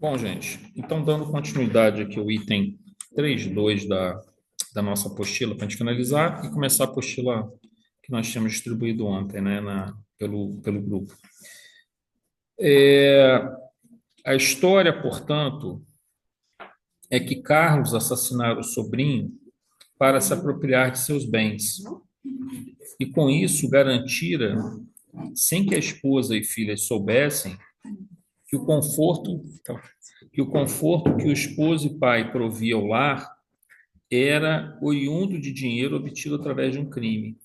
Bom, gente, então dando continuidade aqui ao item 3.2 da nossa apostila, para a gente finalizar e começar a apostila que nós tínhamos distribuído ontem, né, pelo grupo. A história, portanto, é que Carlos assassinara o sobrinho para se apropriar de seus bens e, com isso, garantira, sem que a esposa e filhas soubessem, que o conforto que o esposo e pai provia ao lar era oriundo de dinheiro obtido através de um crime.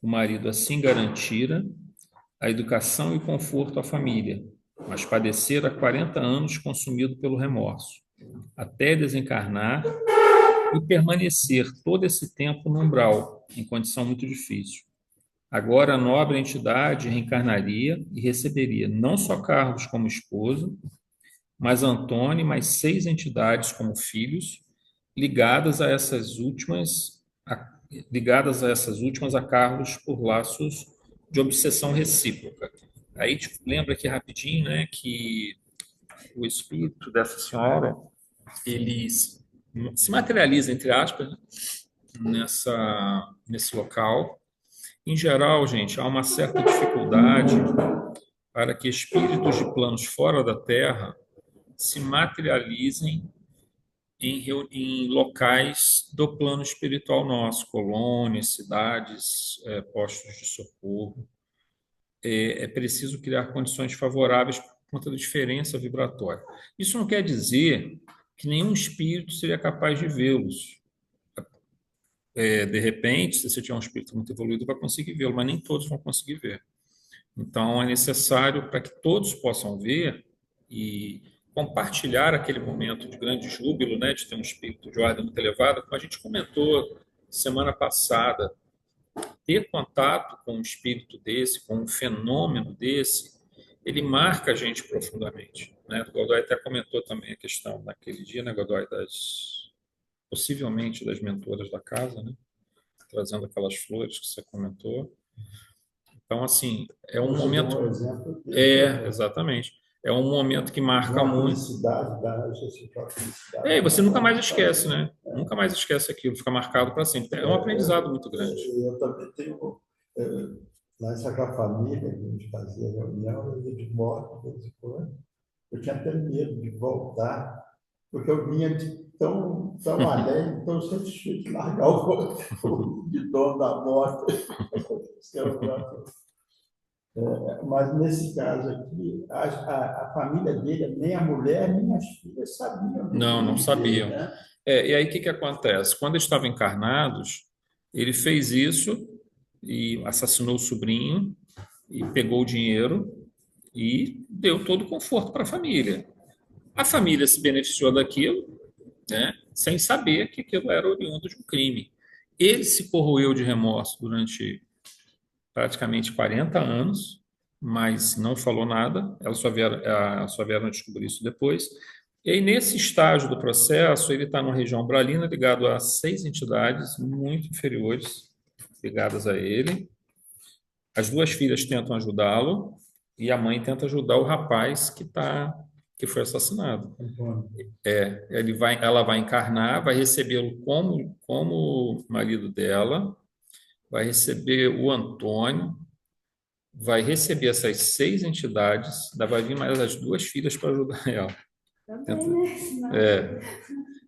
O marido assim garantira a educação e o conforto à família, mas padecera 40 anos consumido pelo remorso, até desencarnar e permanecer todo esse tempo no umbral, em condição muito difícil. Agora a nobre entidade reencarnaria e receberia não só Carlos como esposo, mas Antônio e mais 6 entidades como filhos, ligadas a essas últimas, a Carlos por laços de obsessão recíproca. Aí tipo, lembra aqui rapidinho, né, que o espírito dessa senhora ele se materializa entre aspas nesse local. Em geral, gente, há uma certa dificuldade para que espíritos de planos fora da Terra se materializem em locais do plano espiritual nosso, colônias, cidades, postos de socorro. É preciso criar condições favoráveis por conta da diferença vibratória. Isso não quer dizer que nenhum espírito seria capaz de vê-los. De repente, se você tiver um espírito muito evoluído, vai conseguir vê-lo, mas nem todos vão conseguir ver. Então, é necessário para que todos possam ver e compartilhar aquele momento de grande júbilo, né, de ter um espírito de ordem muito elevada, como a gente comentou semana passada, ter contato com um espírito desse, com um fenômeno desse, ele marca a gente profundamente, né? O Godoy até comentou também a questão naquele dia, né, Godoy, possivelmente das mentoras da casa, né, trazendo aquelas flores que você comentou. Então, assim, é um momento. Um exemplo dele, Exatamente. É um momento que marca uma muito. felicidade da reciproca felicidade. E você nunca mais esquece, né? Nunca mais esquece aquilo, fica marcado para sempre. É um aprendizado muito grande. Eu também tenho, nessa com a família, a gente fazia reunião, eu ia de moto, de vez em quando. Eu tinha até medo de voltar, porque eu vinha tão alegre, então eu sempre tinha que largar o guidão da moto. Mas nesse caso aqui, a família dele, nem a mulher, nem as filhas sabiam do Não, não crime dele, sabiam. né? E aí o que que acontece? Quando eles estavam encarnados, ele fez isso e assassinou o sobrinho e pegou o dinheiro e deu todo o conforto para a família. A família se beneficiou daquilo, né, sem saber que aquilo era oriundo de um crime. Ele se corroeu de remorso durante praticamente 40 anos, mas não falou nada, elas só vieram a descobrir isso depois. E aí, nesse estágio do processo, ele está numa região umbralina ligado a 6 entidades muito inferiores ligadas a ele. As 2 filhas tentam ajudá-lo e a mãe tenta ajudar o rapaz que foi assassinado. Antônio. Ela vai encarnar, vai recebê-lo como marido dela, vai receber o Antônio, vai receber essas 6 entidades, ainda vai vir mais as 2 filhas para ajudar ela. Também,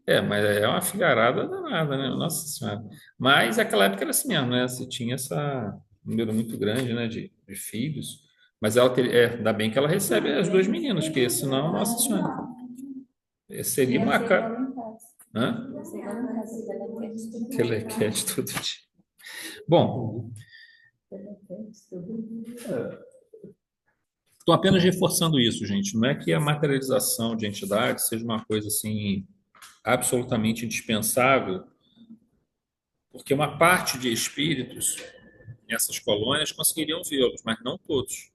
né? Mas é uma filharada danada, né? Nossa Senhora. Mas naquela época era assim mesmo, né? Você tinha esse número muito grande, né, de filhos. Mas ainda bem que ela recebe as 2 meninas, porque senão, Nossa Senhora, seria uma. Hã? Telequete todo dia. Bom, estou apenas reforçando isso, gente. Não é que a materialização de entidades seja uma coisa assim absolutamente indispensável, porque uma parte de espíritos nessas colônias conseguiriam vê-los, mas não todos.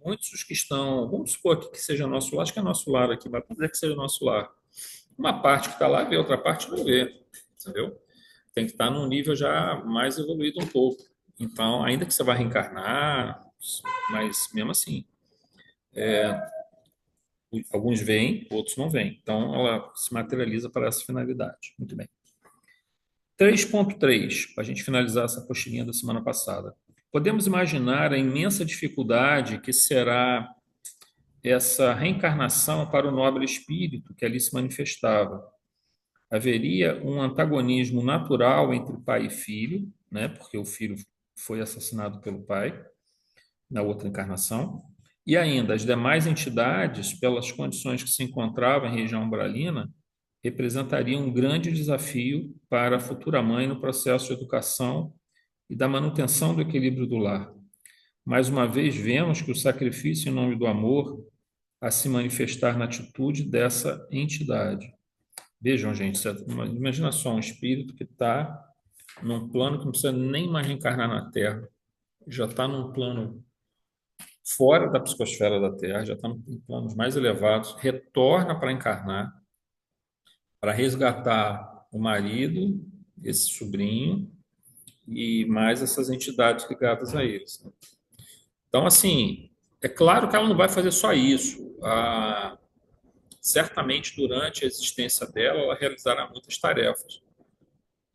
Muitos dos que estão, vamos supor aqui que seja nosso lar, acho que é nosso lar aqui, mas vamos dizer que seja nosso lar. Uma parte que está lá vê, outra parte não vê, entendeu? Tem que estar num nível já mais evoluído um pouco. Então, ainda que você vá reencarnar, mas mesmo assim, Alguns veem, outros não veem. Então, ela se materializa para essa finalidade. Muito bem. 3.3, para a gente finalizar essa cochilinha da semana passada. Podemos imaginar a imensa dificuldade que será essa reencarnação para o nobre espírito que ali se manifestava. Haveria um antagonismo natural entre pai e filho, né? Porque o filho foi assassinado pelo pai na outra encarnação, e ainda as demais entidades, pelas condições que se encontravam em região umbralina, representariam um grande desafio para a futura mãe no processo de educação e da manutenção do equilíbrio do lar. Mais uma vez, vemos que o sacrifício em nome do amor a se manifestar na atitude dessa entidade. Vejam, gente, imagina só um espírito que está num plano que não precisa nem mais reencarnar na Terra, já está num plano fora da psicosfera da Terra, já está em planos mais elevados, retorna para encarnar, para resgatar o marido, esse sobrinho, e mais essas entidades ligadas a eles. Então, assim, é claro que ela não vai fazer só isso. Certamente, durante a existência dela, ela realizará muitas tarefas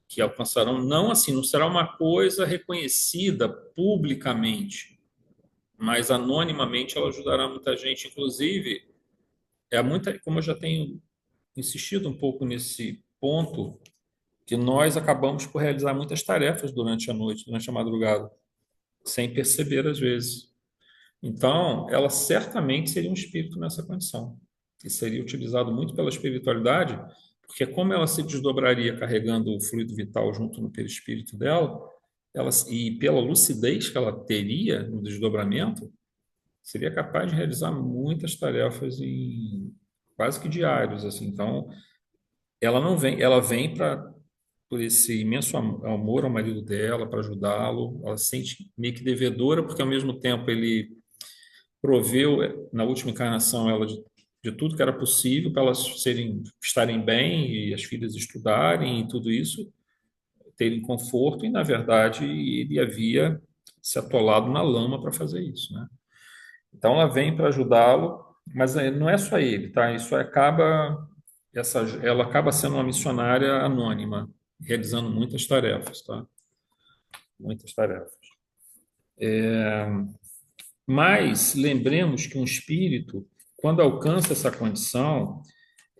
que alcançarão, não assim, não será uma coisa reconhecida publicamente, mas anonimamente ela ajudará muita gente. Inclusive, como eu já tenho insistido um pouco nesse ponto, que nós acabamos por realizar muitas tarefas durante a noite, durante a madrugada, sem perceber às vezes. Então, ela certamente seria um espírito nessa condição, e seria utilizado muito pela espiritualidade, porque como ela se desdobraria carregando o fluido vital junto no perispírito dela, e pela lucidez que ela teria no desdobramento, seria capaz de realizar muitas tarefas em quase que diários, assim. Então, ela não vem, ela vem para por esse imenso amor ao marido dela, para ajudá-lo. Ela se sente meio que devedora, porque ao mesmo tempo ele proveu na última encarnação ela de tudo que era possível para elas estarem bem e as filhas estudarem e tudo isso, terem conforto, e na verdade ele havia se atolado na lama para fazer isso, né? Então ela vem para ajudá-lo, mas não é só ele, tá? Ela acaba sendo uma missionária anônima, realizando muitas tarefas, tá? Muitas tarefas. Mas lembremos que um espírito, quando alcança essa condição,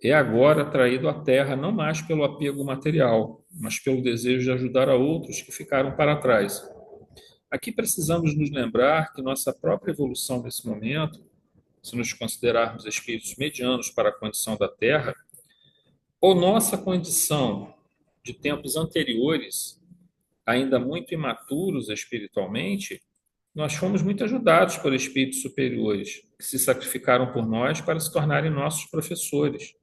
é agora atraído à Terra não mais pelo apego material, mas pelo desejo de ajudar a outros que ficaram para trás. Aqui precisamos nos lembrar que nossa própria evolução nesse momento, se nos considerarmos espíritos medianos para a condição da Terra, ou nossa condição de tempos anteriores, ainda muito imaturos espiritualmente, nós fomos muito ajudados por espíritos superiores que se sacrificaram por nós para se tornarem nossos professores.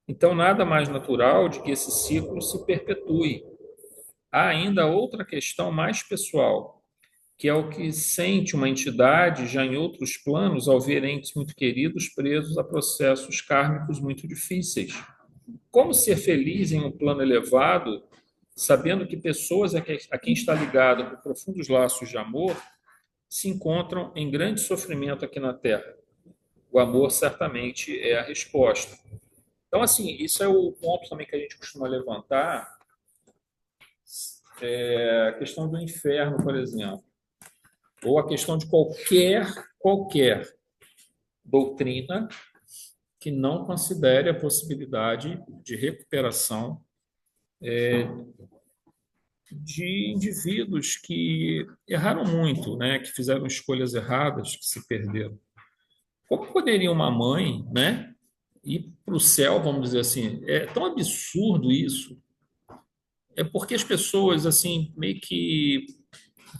Então, nada mais natural de que esse ciclo se perpetue. Há ainda outra questão mais pessoal, que é o que sente uma entidade já em outros planos ao ver entes muito queridos presos a processos kármicos muito difíceis. Como ser feliz em um plano elevado, sabendo que pessoas a quem está ligado por profundos laços de amor se encontram em grande sofrimento aqui na Terra? O amor certamente é a resposta. Então, assim, isso é o ponto também que a gente costuma levantar, a questão do inferno, por exemplo, ou a questão de qualquer doutrina que não considere a possibilidade de recuperação de indivíduos que erraram muito, né, que fizeram escolhas erradas, que se perderam. Como poderia uma mãe, né, ir para o céu, vamos dizer assim? É tão absurdo isso. É porque as pessoas, assim, meio que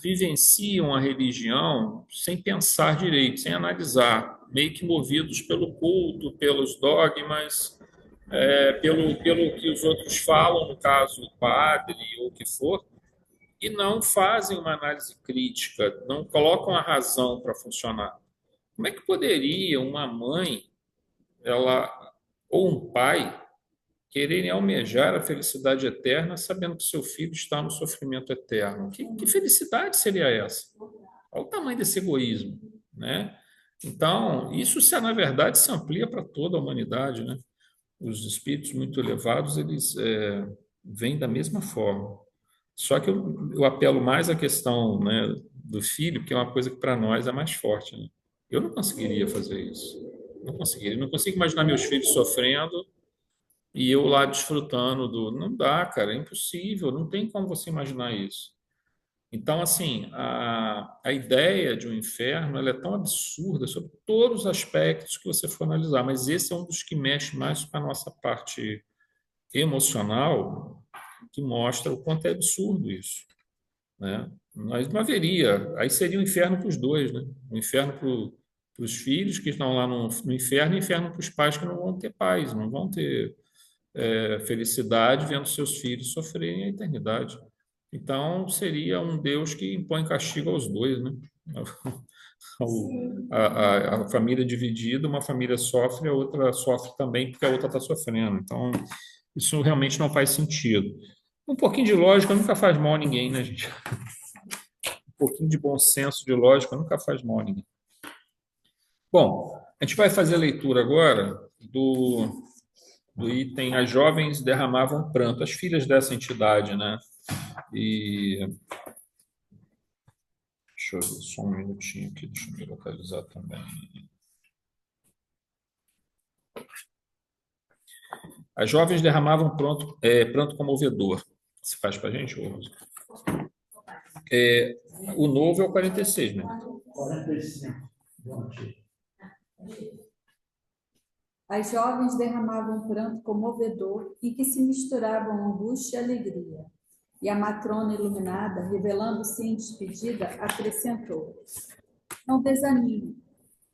vivenciam a religião sem pensar direito, sem analisar, meio que movidos pelo culto, pelos dogmas, pelo que os outros falam, no caso, o padre ou o que for, e não fazem uma análise crítica, não colocam a razão para funcionar. Como é que poderia uma mãe, ela ou um pai quererem almejar a felicidade eterna sabendo que seu filho está no sofrimento eterno? Que felicidade seria essa? Olha o tamanho desse egoísmo, né? Então, isso, na verdade, se amplia para toda a humanidade, né? Os espíritos muito elevados, eles vêm da mesma forma. Só que eu apelo mais à questão, né, do filho, que é uma coisa que para nós é mais forte, né? Eu não conseguiria fazer isso. Não conseguiria. Não consigo imaginar meus filhos sofrendo e eu lá desfrutando do. Não dá, cara, é impossível. Não tem como você imaginar isso. Então, assim, a ideia de um inferno ela é tão absurda sobre todos os aspectos que você for analisar, mas esse é um dos que mexe mais com a nossa parte emocional, que mostra o quanto é absurdo isso, né? Mas não haveria, aí seria um inferno para os dois, né? Um inferno para os filhos que estão lá no inferno e inferno para os pais que não vão ter paz, não vão ter felicidade vendo seus filhos sofrerem a eternidade. Então, seria um Deus que impõe castigo aos dois, né? A família dividida, uma família sofre, a outra sofre também porque a outra está sofrendo. Então, isso realmente não faz sentido. Um pouquinho de lógica nunca faz mal a ninguém, né, gente? Um pouquinho de bom senso, de lógica nunca faz mal a ninguém. Bom, a gente vai fazer a leitura agora do item As jovens derramavam pranto, as filhas dessa entidade, né? E deixa eu ver só um minutinho aqui, deixa eu me localizar também. As jovens derramavam pranto comovedor. Se faz para a gente, ô, Rosa? O novo é o 46, né? 45. Bom dia. As jovens derramavam um pranto comovedor em que se misturavam angústia e alegria. E a matrona iluminada, revelando-se em despedida, acrescentou: Não desanime.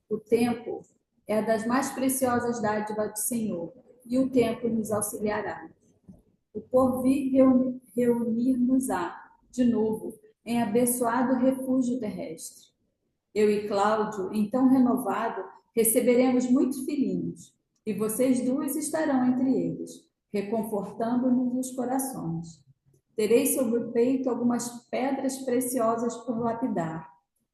O tempo é a das mais preciosas dádivas do Senhor, e o tempo nos auxiliará. O porvir reunir-nos-á, de novo, em abençoado refúgio terrestre. Eu e Cláudio, então renovado, receberemos muitos filhinhos, e vocês duas estarão entre eles, reconfortando-nos os corações. Terei sobre o peito algumas pedras preciosas por lapidar,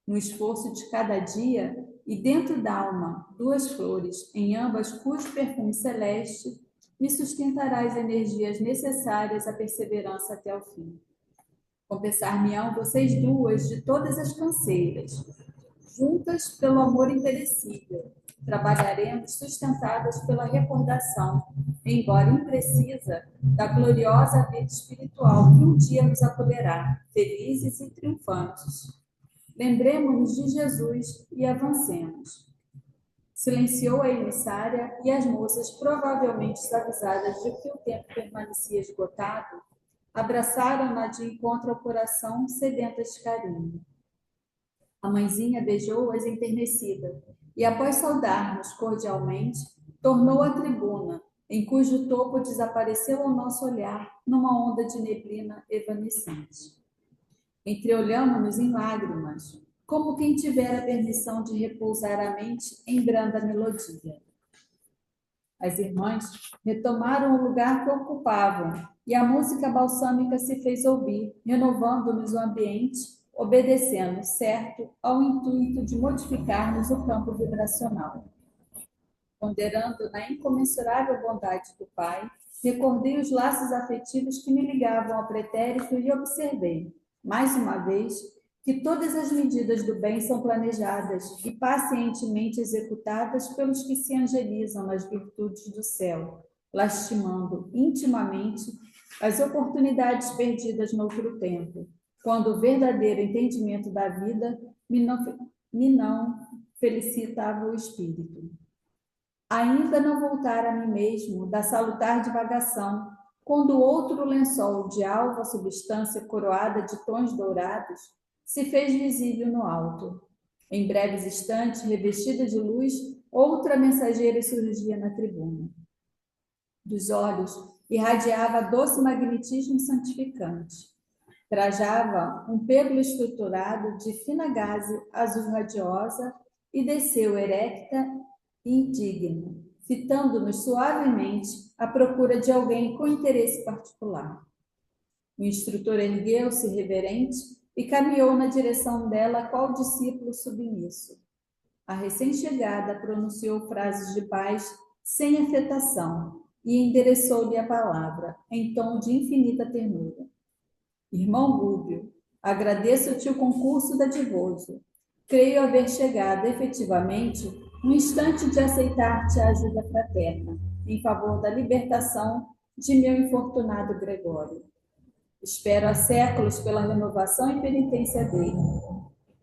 no esforço de cada dia, e dentro da alma, duas flores, em ambas cujo perfume celeste me sustentará as energias necessárias à perseverança até o fim. Compensar-me-ão vocês duas de todas as canseiras, juntas pelo amor imperecível, trabalharemos sustentadas pela recordação, embora imprecisa, da gloriosa vida espiritual que um dia nos acolherá, felizes e triunfantes. Lembremos-nos de Jesus e avancemos. Silenciou a emissária e as moças, provavelmente desavisadas de que o tempo permanecia esgotado, abraçaram-na de encontro ao coração, sedentas de carinho. A mãezinha beijou-as enternecida e, após saudar-nos cordialmente, tornou à tribuna, em cujo topo desapareceu ao nosso olhar numa onda de neblina evanescente. Entreolhamo-nos em lágrimas, como quem tivera permissão de repousar a mente em branda melodia. As irmãs retomaram o lugar que ocupavam e a música balsâmica se fez ouvir, renovando-nos o ambiente, obedecendo, certo, ao intuito de modificarmos o campo vibracional. Ponderando na incomensurável bondade do Pai, recordei os laços afetivos que me ligavam ao pretérito e observei, mais uma vez, que todas as medidas do bem são planejadas e pacientemente executadas pelos que se angelizam nas virtudes do céu, lastimando intimamente as oportunidades perdidas noutro tempo, quando o verdadeiro entendimento da vida me não felicitava o espírito. Ainda não voltara a mim mesmo da salutar divagação, quando outro lençol de alva substância coroada de tons dourados se fez visível no alto. Em breves instantes, revestida de luz, outra mensageira surgia na tribuna. Dos olhos irradiava doce magnetismo santificante. Trajava um pêndulo estruturado de fina gaze azul radiosa e desceu erecta e indigna, fitando-nos suavemente à procura de alguém com interesse particular. O instrutor ergueu-se reverente e caminhou na direção dela qual discípulo submisso. A recém-chegada pronunciou frases de paz sem afetação e endereçou-lhe a palavra, em tom de infinita ternura. Irmão Rúbio, agradeço-te o concurso dadivoso. Creio haver chegado efetivamente no instante de aceitar-te a ajuda fraterna em favor da libertação de meu infortunado Gregório. Espero há séculos pela renovação e penitência dele.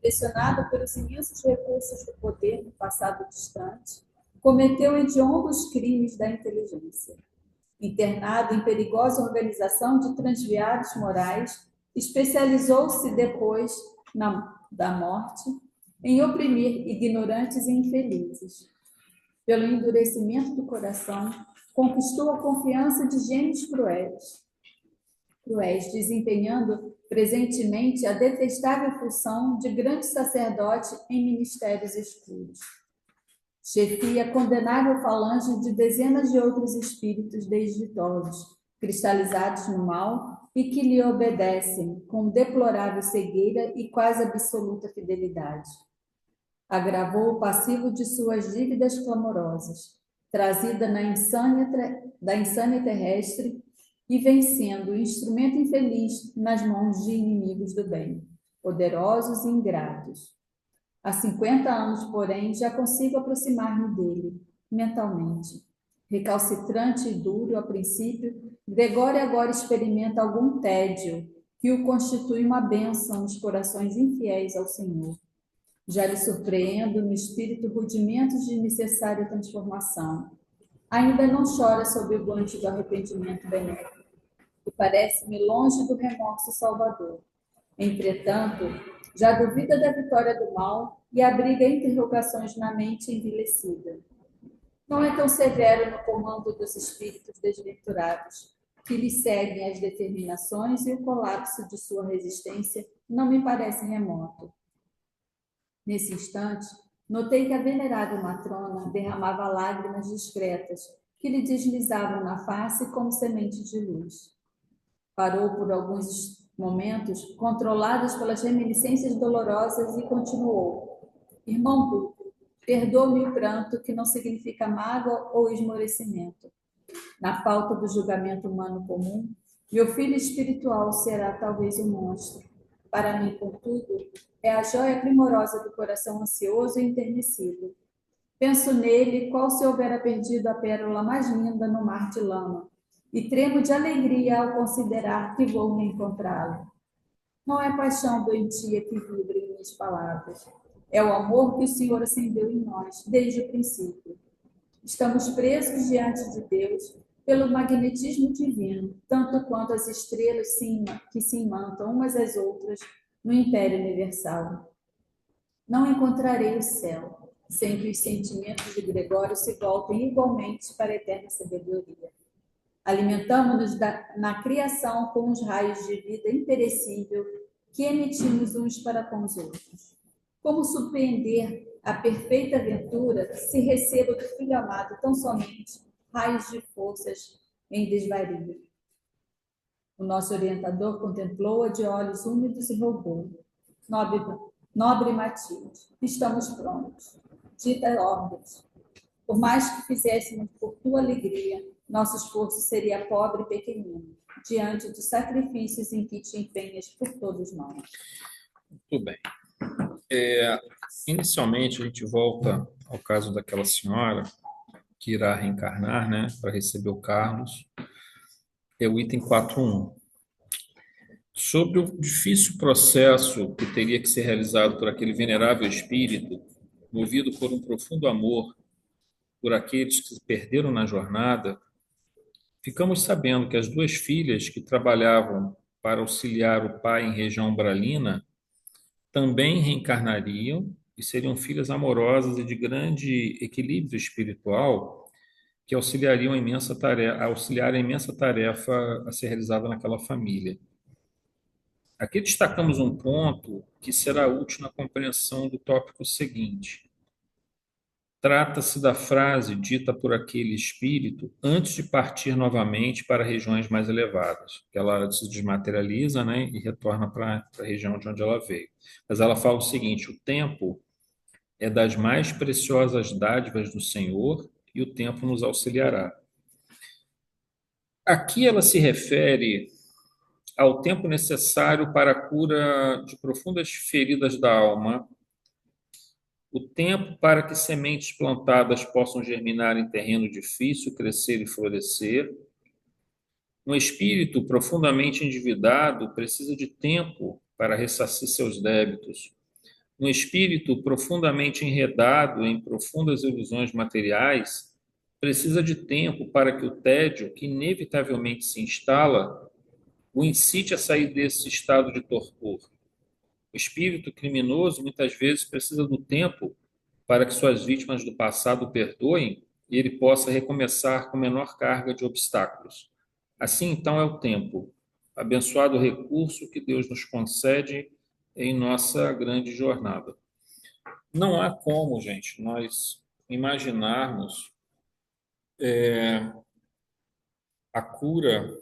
Pressionado pelos imensos recursos do poder no passado distante, cometeu hediondos crimes da inteligência. Internado em perigosa organização de transviados morais, especializou-se depois da morte em oprimir ignorantes e infelizes. Pelo endurecimento do coração, conquistou a confiança de gênios cruéis, desempenhando presentemente a detestável função de grande sacerdote em ministérios escuros. Chefia condenável falange de dezenas de outros espíritos desditosos, cristalizados no mal e que lhe obedecem com deplorável cegueira e quase absoluta fidelidade. Agravou o passivo de suas dívidas clamorosas, trazida da insânia terrestre e vencendo o instrumento infeliz nas mãos de inimigos do bem, poderosos e ingratos. Há 50 anos, porém, já consigo aproximar-me dele, mentalmente. Recalcitrante e duro, a princípio, Gregório agora experimenta algum tédio que o constitui uma bênção nos corações infiéis ao Senhor. Já lhe surpreendo no espírito rudimentos de necessária transformação. Ainda não chora sob o guante do arrependimento benéfico, e parece-me longe do remorso salvador. Entretanto, já duvida da vitória do mal e abriga interrogações na mente envilecida. Não é tão severo no comando dos espíritos desventurados, que lhe seguem as determinações e o colapso de sua resistência não me parece remoto. Nesse instante, notei que a venerável matrona derramava lágrimas discretas que lhe deslizavam na face como sementes de luz. Parou por alguns momentos, controlados pelas reminiscências dolorosas, e continuou. Irmão Duque, perdoa-me o pranto que não significa mágoa ou esmorecimento. Na falta do julgamento humano comum, meu filho espiritual será talvez um monstro. Para mim, contudo, é a joia primorosa do coração ansioso e enternecido. Penso nele qual se houvera perdido a pérola mais linda no mar de lama, e tremo de alegria ao considerar que vou reencontrá-lo. Não é paixão doentia que vibra em minhas palavras. É o amor que o Senhor acendeu em nós desde o princípio. Estamos presos diante de Deus pelo magnetismo divino, tanto quanto as estrelas que se imantam umas às outras no Império Universal. Não encontrarei o céu, sem que os sentimentos de Gregório se voltem igualmente para a eterna sabedoria. Alimentamo-nos na criação com os raios de vida imperecível que emitimos uns para com os outros. Como surpreender a perfeita aventura se receba do Filho amado tão somente raios de forças em desvario? O nosso orientador contemplou-a de olhos úmidos e rogou: Nobre Matilde, estamos prontos. Dita ordens. Por mais que fizéssemos por tua alegria, nosso esforço seria pobre e pequenino, diante dos sacrifícios em que te empenhas por todos nós. Tudo bem. Inicialmente, a gente volta ao caso daquela senhora que irá reencarnar, né, para receber o Carlos. É o item 4.1. Sobre o difícil processo que teria que ser realizado por aquele venerável espírito, movido por um profundo amor por aqueles que se perderam na jornada, ficamos sabendo que as duas filhas que trabalhavam para auxiliar o pai em região umbralina também reencarnariam e seriam filhas amorosas e de grande equilíbrio espiritual que auxiliariam a imensa tarefa a ser realizada naquela família. Aqui destacamos um ponto que será útil na compreensão do tópico seguinte. Trata-se da frase dita por aquele espírito antes de partir novamente para regiões mais elevadas, que ela se desmaterializa, né, e retorna para a região de onde ela veio. Mas ela fala o seguinte: o tempo é das mais preciosas dádivas do Senhor e o tempo nos auxiliará. Aqui ela se refere ao tempo necessário para a cura de profundas feridas da alma, o tempo para que sementes plantadas possam germinar em terreno difícil, crescer e florescer. Um espírito profundamente endividado precisa de tempo para ressarcir seus débitos. Um espírito profundamente enredado em profundas ilusões materiais precisa de tempo para que o tédio, que inevitavelmente se instala, o incite a sair desse estado de torpor. O espírito criminoso muitas vezes precisa do tempo para que suas vítimas do passado o perdoem e ele possa recomeçar com menor carga de obstáculos. Assim, então, é o tempo, abençoado recurso que Deus nos concede em nossa grande jornada. Não há como, gente, nós imaginarmos a cura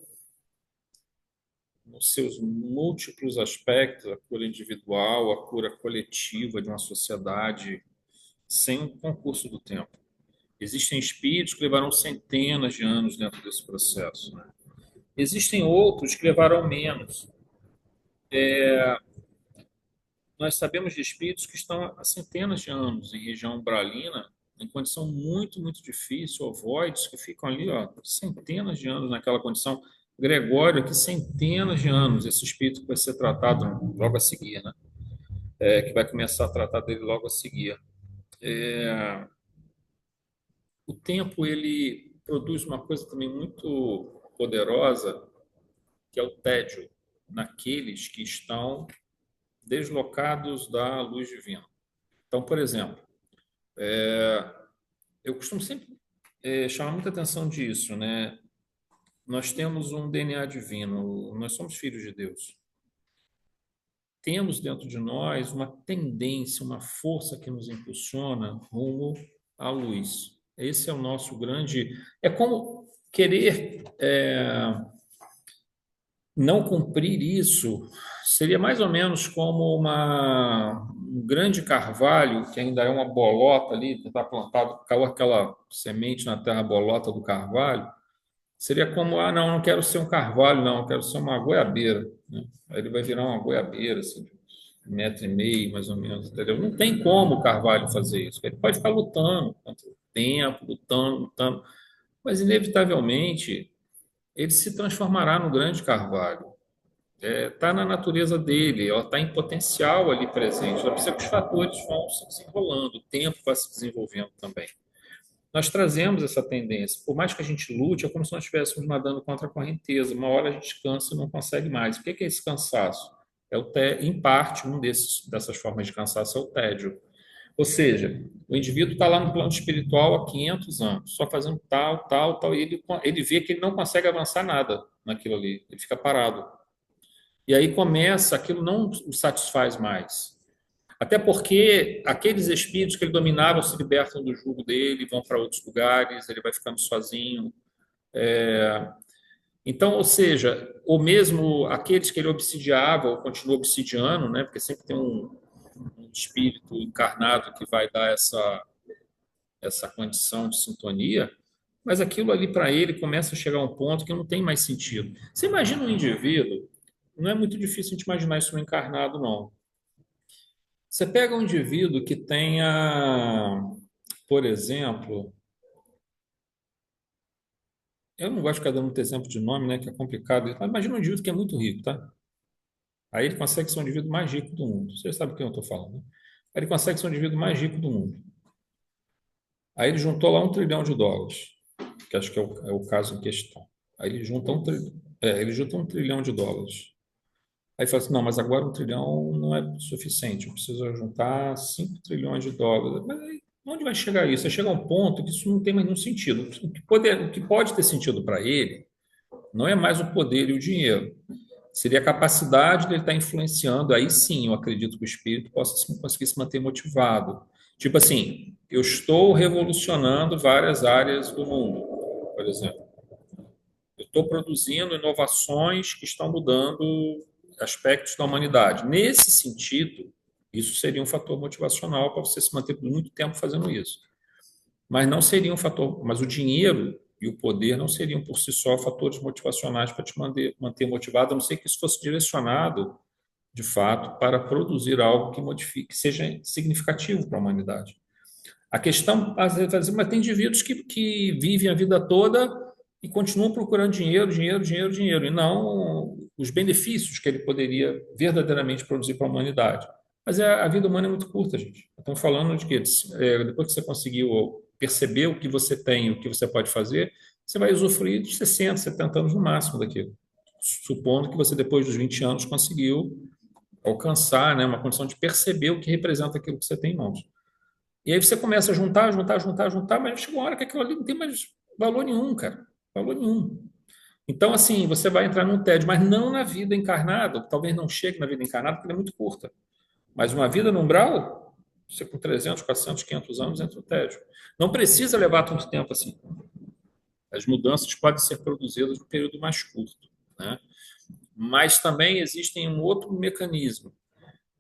nos seus múltiplos aspectos, a cura individual, a cura coletiva de uma sociedade, sem o concurso do tempo. Existem espíritos que levarão centenas de anos dentro desse processo, né? Existem outros que levarão menos. Nós sabemos de espíritos que estão há centenas de anos em região umbralina, em condição muito, muito difícil, ovoides, que ficam ali, ó, centenas de anos naquela condição. Gregório, aqui, centenas de anos, esse espírito que vai ser tratado logo a seguir, né? Que vai começar a tratar dele logo a seguir. O tempo, ele produz uma coisa também muito poderosa, que é o tédio, naqueles que estão deslocados da luz divina. Então, por exemplo, eu costumo sempre chamar muita atenção disso, né? Nós temos um DNA divino, nós somos filhos de Deus. Temos dentro de nós uma tendência, uma força que nos impulsiona rumo à luz. Esse é o nosso grande. É como querer não cumprir isso. Seria mais ou menos como um grande carvalho, que ainda é uma bolota ali, que está plantado, caiu aquela semente na terra bolota do carvalho. Seria como, não, não quero ser um carvalho, não, quero ser uma goiabeira, né? Aí ele vai virar uma goiabeira, assim, de 1,5 m, mais ou menos, entendeu? Não tem como o carvalho fazer isso. Ele pode ficar lutando contra o tempo, lutando, lutando, mas inevitavelmente ele se transformará no grande carvalho. Está na natureza dele, ela está em potencial ali presente. Ela precisa que os fatores vão se desenrolando, o tempo vai se desenvolvendo também. Nós trazemos essa tendência. Por mais que a gente lute, é como se nós estivéssemos nadando contra a correnteza. Uma hora a gente cansa e não consegue mais. O que é esse cansaço? Em parte, dessas formas de cansaço é o tédio. Ou seja, o indivíduo está lá no plano espiritual há 500 anos, só fazendo tal, tal, tal, e ele vê que ele não consegue avançar nada naquilo ali. Ele fica parado. E aí começa, aquilo não o satisfaz mais. Até porque aqueles espíritos que ele dominava se libertam do jugo dele, vão para outros lugares, ele vai ficando sozinho. Então, ou seja, ou mesmo aqueles que ele obsidiava, ou continua obsidiando, né? Porque sempre tem um espírito encarnado que vai dar essa condição de sintonia, mas aquilo ali para ele começa a chegar a um ponto que não tem mais sentido. Você imagina um indivíduo, não é muito difícil a gente imaginar isso no encarnado, não. Você pega um indivíduo que tenha, por exemplo, eu não gosto de ficar dando muito exemplo de nome, né, que é complicado, mas imagina um indivíduo que é muito rico, tá? Aí ele consegue ser o indivíduo mais rico do mundo. Você sabe o que eu estou falando, né? Aí ele consegue ser o indivíduo mais rico do mundo. Aí ele juntou lá US$ 1 trilhão, que acho que é o caso em questão. Aí ele junta ele junta US$ 1 trilhão. Aí fala assim, não, mas agora 1 trilhão não é suficiente, eu preciso juntar US$ 5 trilhões. Mas aí, onde vai chegar isso? Vai chegar um ponto que isso não tem mais nenhum sentido. O que pode ter sentido para ele não é mais o poder e o dinheiro. Seria a capacidade dele estar influenciando. Aí sim, eu acredito que o espírito possa conseguir se manter motivado. Tipo assim, eu estou revolucionando várias áreas do mundo, por exemplo. Eu estou produzindo inovações que estão mudando aspectos da humanidade. Nesse sentido, Isso seria um fator motivacional para você se manter por muito tempo fazendo isso. Mas não seria um fator, mas o dinheiro e o poder não seriam por si só fatores motivacionais para te manter motivado, a não ser que isso fosse direcionado, de fato, para produzir algo que modifique, que seja significativo para a humanidade. A questão, às vezes, mas tem indivíduos que vivem a vida toda e continuam procurando dinheiro, dinheiro, dinheiro, dinheiro, e não os benefícios que ele poderia verdadeiramente produzir para a humanidade. Mas a vida humana é muito curta, gente. Estamos falando de que depois que você conseguiu perceber o que você tem, o que você pode fazer, você vai usufruir de 60, 70 anos no máximo daquilo. Supondo que você, depois dos 20 anos, conseguiu alcançar, né, uma condição de perceber o que representa aquilo que você tem em mãos. E aí você começa a juntar, juntar, juntar, juntar, mas chega uma hora que aquilo ali não tem mais valor nenhum, cara. Valor nenhum. Então, assim, você vai entrar num tédio, mas não na vida encarnada, talvez não chegue na vida encarnada, porque ela é muito curta. Mas uma vida no umbral, você com 300, 400, 500 anos entra no tédio. Não precisa levar tanto tempo assim. As mudanças podem ser produzidas num período mais curto, né? Mas também existem um outro mecanismo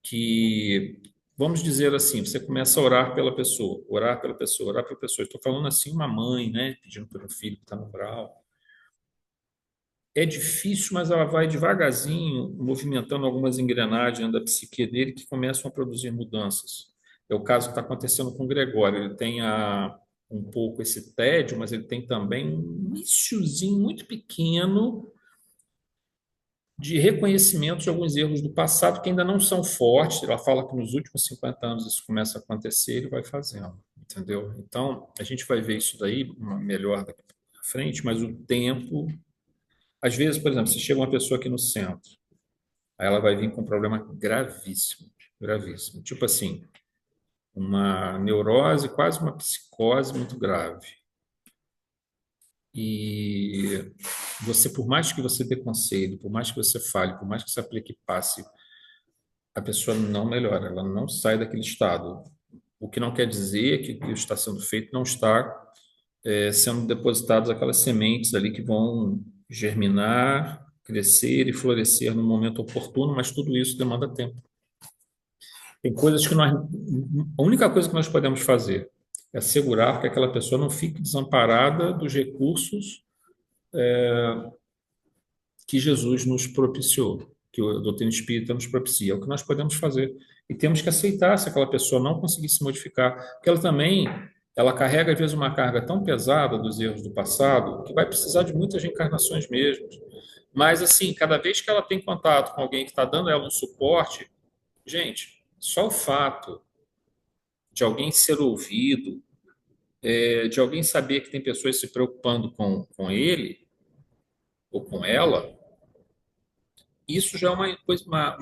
que, vamos dizer assim, você começa a orar pela pessoa, orar pela pessoa, orar pela pessoa. Estou falando assim, uma mãe, né, pedindo pelo filho que está no umbral. É difícil, mas ela vai devagarzinho, movimentando algumas engrenagens da psique dele que começam a produzir mudanças. É o caso que está acontecendo com o Gregório. Ele tem um pouco esse tédio, mas ele tem também um iniciozinho muito pequeno de reconhecimento de alguns erros do passado que ainda não são fortes. Ela fala que nos últimos 50 anos isso começa a acontecer e ele vai fazendo, entendeu? Então, a gente vai ver isso daí melhor daqui para frente, mas o tempo. Às vezes, por exemplo, se chega uma pessoa aqui no centro, aí ela vai vir com um problema gravíssimo, gravíssimo. Tipo assim, uma neurose, quase uma psicose muito grave. E você, por mais que você dê conselho, por mais que você fale, por mais que você aplique passe, a pessoa não melhora, ela não sai daquele estado. O que não quer dizer que o que está sendo feito não está sendo depositadas aquelas sementes ali que vão germinar, crescer e florescer no momento oportuno, mas tudo isso demanda tempo. Tem coisas que nós. A única coisa que nós podemos fazer é assegurar que aquela pessoa não fique desamparada dos recursos que Jesus nos propiciou, que a doutrina espírita nos propicia. É o que nós podemos fazer. E temos que aceitar se aquela pessoa não conseguir se modificar, porque ela também ela carrega, às vezes, uma carga tão pesada dos erros do passado que vai precisar de muitas reencarnações mesmo. Mas, assim, cada vez que ela tem contato com alguém que está dando a ela um suporte, gente, só o fato de alguém ser ouvido, de alguém saber que tem pessoas se preocupando com ele ou com ela, isso já é uma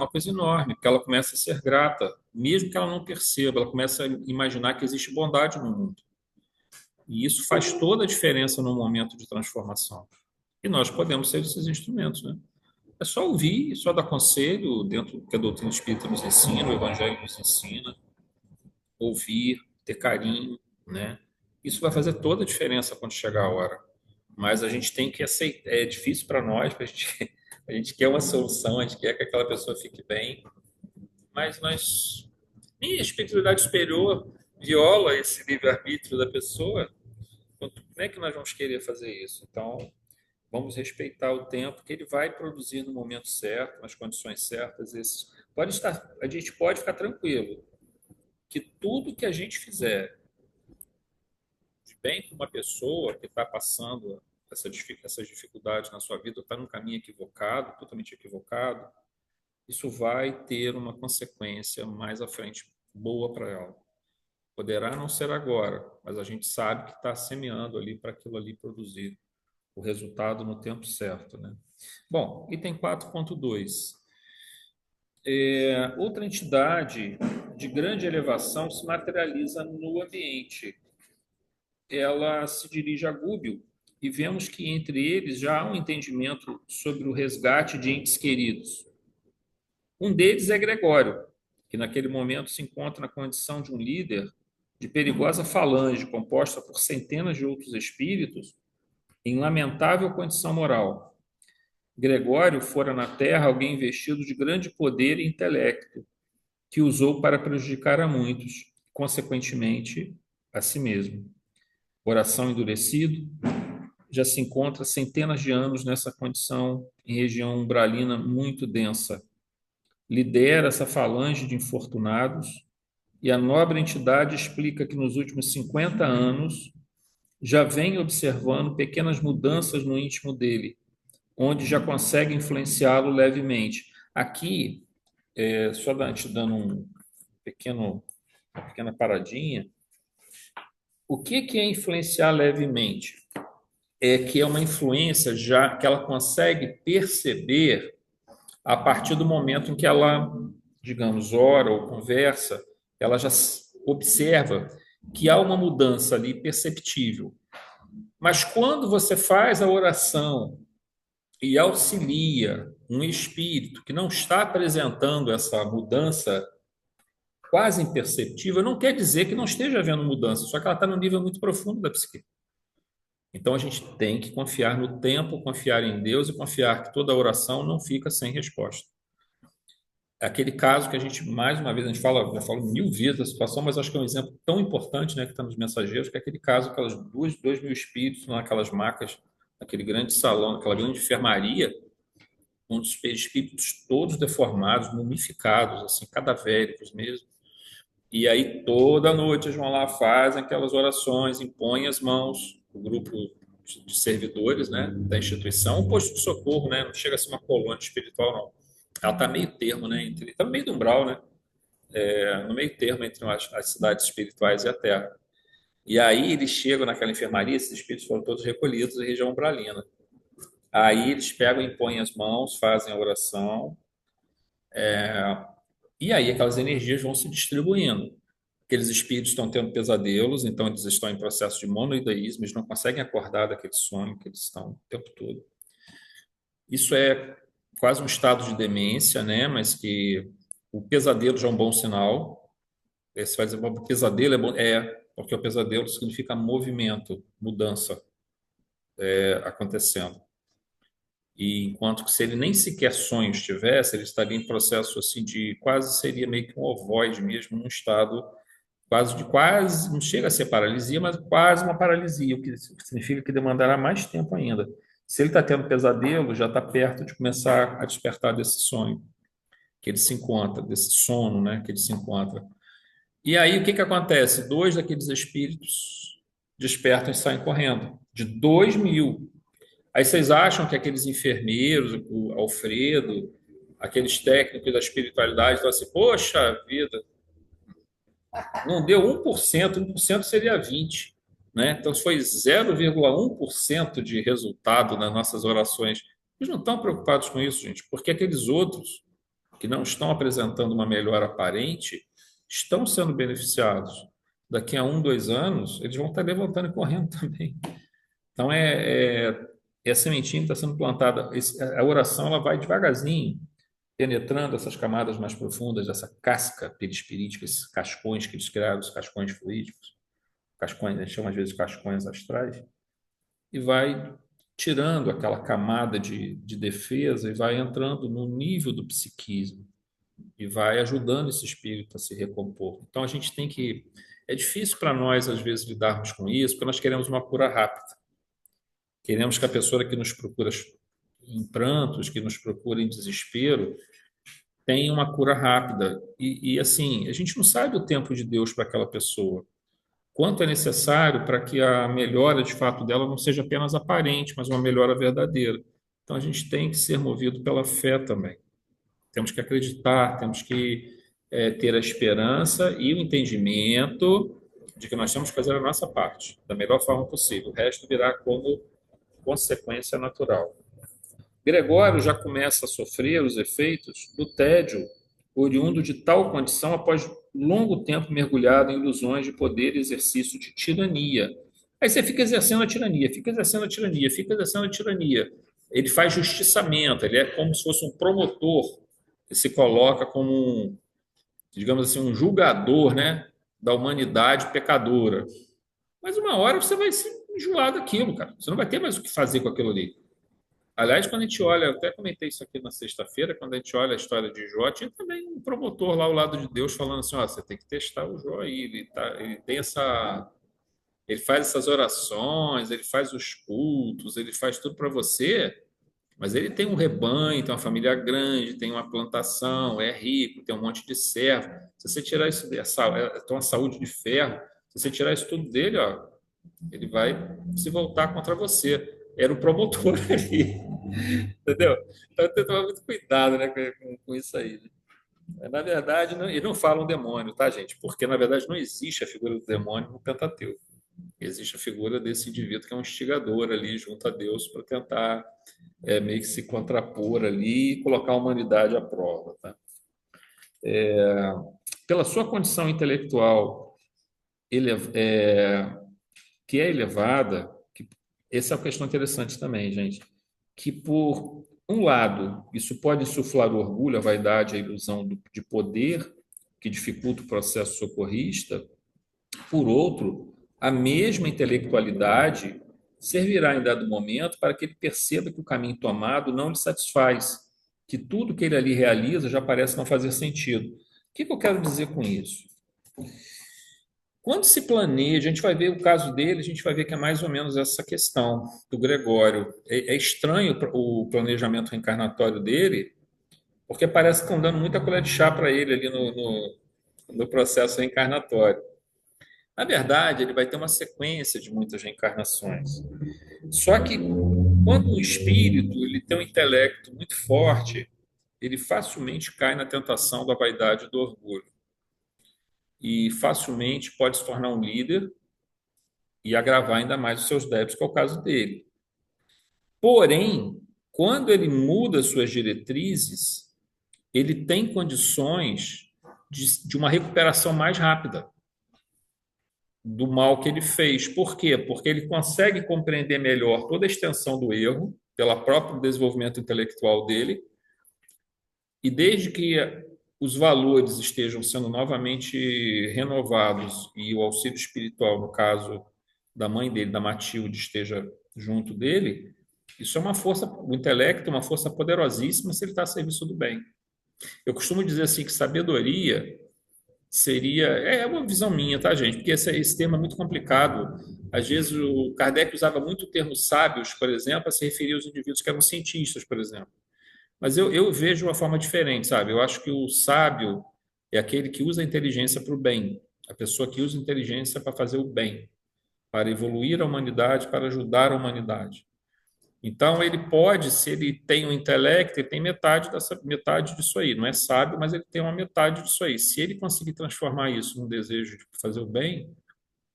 coisa enorme, porque ela começa a ser grata, mesmo que ela não perceba, ela começa a imaginar que existe bondade no mundo. E isso faz toda a diferença no momento de transformação. E nós podemos ser esses instrumentos, né? É só ouvir, só dar conselho dentro do que a doutrina espírita nos ensina, o evangelho nos ensina, ouvir, ter carinho, né? Isso vai fazer toda a diferença quando chegar a hora. Mas a gente tem que aceitar. É difícil para nós, porque a gente quer uma solução, a gente quer que aquela pessoa fique bem, mas nem a espiritualidade superior viola esse livre-arbítrio da pessoa. Como é que nós vamos querer fazer isso? Então, vamos respeitar o tempo que ele vai produzir no momento certo, nas condições certas. A gente pode ficar tranquilo que tudo que a gente fizer de bem para uma pessoa que está passando essas dificuldades na sua vida, está num caminho equivocado, totalmente equivocado, isso vai ter uma consequência mais à frente boa para ela. Poderá não ser agora, mas a gente sabe que está semeando ali para aquilo ali produzir o resultado no tempo certo, né? Bom, item 4.2. Outra entidade de grande elevação se materializa no ambiente. Ela se dirige a Gúbio e vemos que entre eles já há um entendimento sobre o resgate de entes queridos. Um deles é Gregório, que naquele momento se encontra na condição de um líder de perigosa falange composta por centenas de outros espíritos em lamentável condição moral. Gregório fora na terra alguém investido de grande poder e intelecto, que usou para prejudicar a muitos, consequentemente a si mesmo. Coração endurecido, já se encontra centenas de anos nessa condição em região umbralina muito densa. Lidera essa falange de infortunados e a nobre entidade explica que nos últimos 50 anos já vem observando pequenas mudanças no íntimo dele, onde já consegue influenciá-lo levemente. Aqui, só te dando uma pequena paradinha, o que é influenciar levemente? É que é uma influência já que ela consegue perceber a partir do momento em que ela, digamos, ora ou conversa, ela já observa que há uma mudança ali perceptível. Mas quando você faz a oração e auxilia um espírito que não está apresentando essa mudança quase imperceptível, não quer dizer que não esteja havendo mudança, só que ela está num nível muito profundo da psique. Então a gente tem que confiar no tempo, confiar em Deus e confiar que toda oração não fica sem resposta. É aquele caso que a gente, mais uma vez, a gente fala, já falo mil vezes da situação, mas acho que é um exemplo tão importante, né, que está nos mensageiros, que é aquele caso, aquelas 2.000 espíritos naquelas macas, naquele grande salão, aquela grande enfermaria, com os espíritos todos deformados, mumificados, assim, cadavéricos mesmo. E aí toda noite eles vão lá, fazem aquelas orações, impõem as mãos, o grupo de servidores, né, da instituição, um posto de socorro, né, não chega a ser uma colônia espiritual, não. Ela está meio termo, né, está no meio do umbral, né, no meio termo entre as cidades espirituais e a Terra. E aí eles chegam naquela enfermaria, esses espíritos foram todos recolhidos na região umbralina. Aí eles pegam, impõem as mãos, fazem a oração, e aí aquelas energias vão se distribuindo. Aqueles espíritos estão tendo pesadelos, então eles estão em processo de monoideísmo, eles não conseguem acordar daquele sono que eles estão o tempo todo. Isso é quase um estado de demência, né? Mas que o pesadelo já é um bom sinal. Você vai dizer, o pesadelo é bom? Porque o pesadelo significa movimento, mudança acontecendo. E enquanto que se ele nem sequer sonhos tivesse, ele estaria em processo assim de quase seria meio que um ovoide mesmo, num estado quase, não chega a ser paralisia, mas quase uma paralisia, o que significa que demandará mais tempo ainda. Se ele está tendo pesadelo, já está perto de começar a despertar desse sonho que ele se encontra, desse sono, né, que ele se encontra. E aí o que que acontece? Dois daqueles espíritos despertam e saem correndo, de 2.000. Aí vocês acham que aqueles enfermeiros, o Alfredo, aqueles técnicos da espiritualidade, estão assim, poxa vida, não deu 1%, 1% seria 20, né? Então foi 0,1% de resultado nas nossas orações. Eles não estão preocupados com isso, gente, porque aqueles outros que não estão apresentando uma melhora aparente estão sendo beneficiados. Daqui a 1, 2 anos, eles vão estar levantando e correndo também. Então, a sementinha que está sendo plantada. A oração ela vai devagarzinho, penetrando essas camadas mais profundas, essa casca perispirítica, esses cascões que eles criaram, os cascões fluídicos, cascões, a gente chama às vezes de cascões astrais, e vai tirando aquela camada de defesa e vai entrando no nível do psiquismo e vai ajudando esse espírito a se recompor. Então a gente tem que. É difícil para nós, às vezes, lidarmos com isso, porque nós queremos uma cura rápida. Queremos que a pessoa que nos procura em prantos, que nos procura em desespero, tenha uma cura rápida. Assim, a gente não sabe o tempo de Deus para aquela pessoa. Quanto é necessário para que a melhora de fato dela não seja apenas aparente, mas uma melhora verdadeira. Então a gente tem que ser movido pela fé também. Temos que acreditar, temos que ter a esperança e o entendimento de que nós temos que fazer a nossa parte da melhor forma possível. O resto virá como consequência natural. Gregório já começa a sofrer os efeitos do tédio oriundo de tal condição após longo tempo mergulhado em ilusões de poder e exercício de tirania. Aí você fica exercendo a tirania, fica exercendo a tirania, fica exercendo a tirania. Ele faz justiçamento, ele é como se fosse um promotor que se coloca como digamos assim, um julgador, né, da humanidade pecadora. Mas uma hora você vai se enjoar daquilo, cara. Você não vai ter mais o que fazer com aquilo ali. Aliás, quando a gente olha, eu até comentei isso aqui na sexta-feira, quando a gente olha a história de Jó, tinha também um promotor lá ao lado de Deus falando assim, ó, você tem que testar o Jó aí, ele tem essa, ele faz essas orações, ele faz os cultos, ele faz tudo para você, mas ele tem um rebanho, tem uma família grande, tem uma plantação, é rico, tem um monte de servo. Se você tirar isso dele, tem uma saúde de ferro, se você tirar isso tudo dele, ó, ele vai se voltar contra você. Era o promotor ali, entendeu? Então tem que tomar muito cuidado, né, com isso aí, né? Na verdade, não, e não fala um demônio, tá, gente? Porque, na verdade, não existe a figura do demônio no Pentateuco. Existe a figura desse indivíduo que é um instigador ali junto a Deus para tentar meio que se contrapor ali e colocar a humanidade à prova, tá? Pela sua condição intelectual que é elevada, essa é uma questão interessante também, gente, que por um lado, isso pode insuflar o orgulho, a vaidade, a ilusão de poder, que dificulta o processo socorrista. Por outro, a mesma intelectualidade servirá em dado momento para que ele perceba que o caminho tomado não lhe satisfaz, que tudo que ele ali realiza já parece não fazer sentido. O que eu quero dizer com isso? Quando se planeja, a gente vai ver o caso dele, a gente vai ver que é mais ou menos essa questão do Gregório. É estranho o planejamento reencarnatório dele, porque parece que estão dando muita colher de chá para ele ali no processo reencarnatório. Na verdade, ele vai ter uma sequência de muitas reencarnações. Só que quando o espírito ele tem um intelecto muito forte, ele facilmente cai na tentação da vaidade e do orgulho. E facilmente pode se tornar um líder e agravar ainda mais os seus débitos, que é o caso dele. Porém, quando ele muda suas diretrizes, ele tem condições de uma recuperação mais rápida do mal que ele fez. Por quê? Porque ele consegue compreender melhor toda a extensão do erro, pelo próprio desenvolvimento intelectual dele, e desde que os valores estejam sendo novamente renovados e o auxílio espiritual, no caso da mãe dele, da Matilde, esteja junto dele, isso é uma força, o intelecto é uma força poderosíssima se ele está a serviço do bem. Eu costumo dizer assim que sabedoria seria. É uma visão minha, tá, gente? Porque esse tema é muito complicado. Às vezes o Kardec usava muito o termo sábios, por exemplo, para se referir aos indivíduos que eram cientistas, por exemplo. Mas eu vejo uma forma diferente, sabe? Eu acho que o sábio é aquele que usa a inteligência para o bem, a pessoa que usa a inteligência para fazer o bem, para evoluir a humanidade, para ajudar a humanidade. Então, ele pode, se ele tem um intelecto, ele tem metade disso aí. Não é sábio, mas ele tem uma metade disso aí. Se ele conseguir transformar isso num desejo de fazer o bem,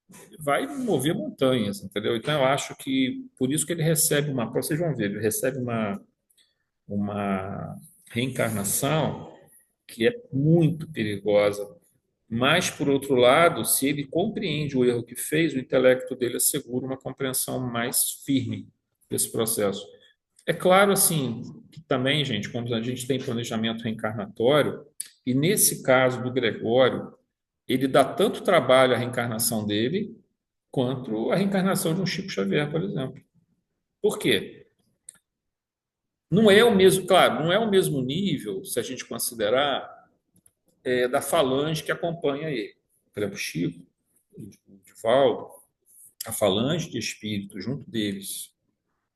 ele vai mover montanhas, entendeu? Então, eu acho que por isso que ele recebe vocês vão ver, ele recebe uma reencarnação que é muito perigosa. Mas, por outro lado, se ele compreende o erro que fez, o intelecto dele assegura uma compreensão mais firme desse processo. É claro, assim, que também, gente, quando a gente tem planejamento reencarnatório, e nesse caso do Gregório, ele dá tanto trabalho à reencarnação dele, quanto a reencarnação de um Chico Xavier, por exemplo. Por quê? Não é o mesmo, claro, não é o mesmo nível, se a gente considerar, da falange que acompanha ele. Por exemplo, Chico, o Divaldo, a falange de espírito junto deles,